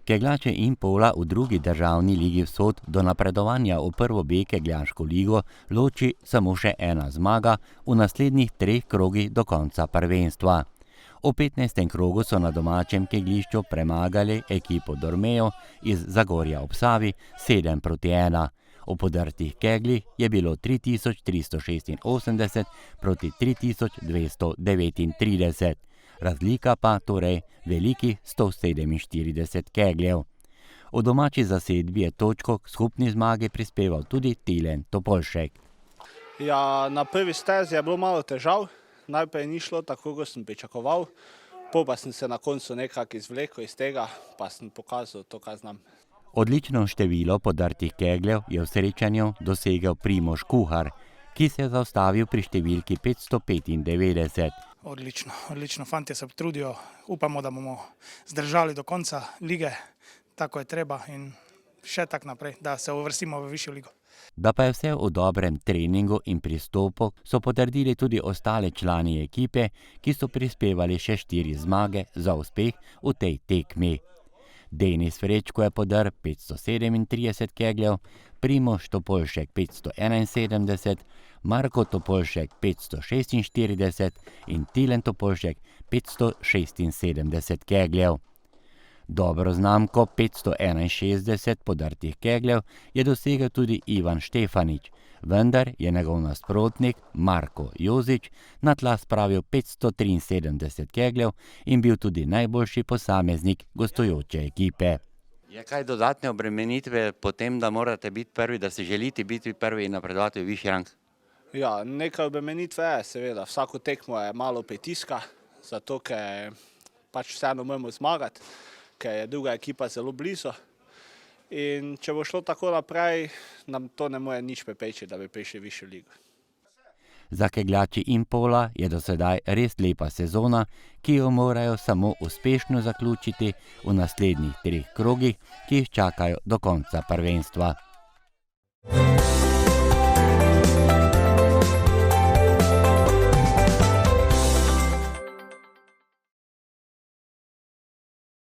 Kegljače Impola v drugi državni ligi Vzhod do napredovanja v prvo B kegljaško ligo loči samo še ena zmaga v naslednjih 3 krogih do konca prvenstva. V 15. krogu so na domačem kegljišču premagali ekipo Dormejo iz Zagorja ob Savi 7-1. V podrtih keglih je bilo 3386 proti 3239. Razlika pa torej velikih 147 kegljev. V domači zasedbi je točko k skupni zmagi prispeval tudi Tilen Topolšek. Ja, na prvi stezi je bilo malo težav. Najprej ni šlo tako, kot sem pričakoval. Pa sem se na koncu nekako izvlekel iz tega, pa sem pokazal to, kar znam. Odlično število podrtih kegljev je v srečanju dosegel Primož Kuhar, ki se je zaustavil pri številki 595. Odlično. Fantje se trudijo. Upamo, da bomo zdržali do konca lige, tako je treba in še tak naprej, da se uvrstimo v višjo ligo. Da pa je vse v dobrem treningu in pristopu, so potrdili tudi ostale člani ekipe, ki so prispevali še 4 zmage za uspeh v tej tekmi. Denis Vrečko je podrl 537 kegljev, Primož Topolšek 571, Marko Topolšek 546 in Tilen Topolšek 576 kegljev. Dobro znamko 561 podrtih kegljev je dosegel tudi Ivan Štefanič, vendar je njegov nasprotnik Marko Jozič na tla spravil 573 kegljev in bil tudi najboljši posameznik gostujoče ekipe. Je kaj dodatne obremenitve po tem, da morate biti prvi, da si želite biti prvi in napredovati v višji rang? Ja, nekaj obremenitve je, seveda. Vsako tekmo je malo pritiska, zato ker pač vseeno moramo zmagati, ker je druga ekipa zelo blizu. In če bo šlo tako naprej, nam to ne more nič preprečiti, da bi prišli v višjo ligo. Za kegljači Impola je do sedaj res lepa sezona, ki jo morajo samo uspešno zaključiti v naslednjih 3 krogih, ki jih čakajo do konca prvenstva.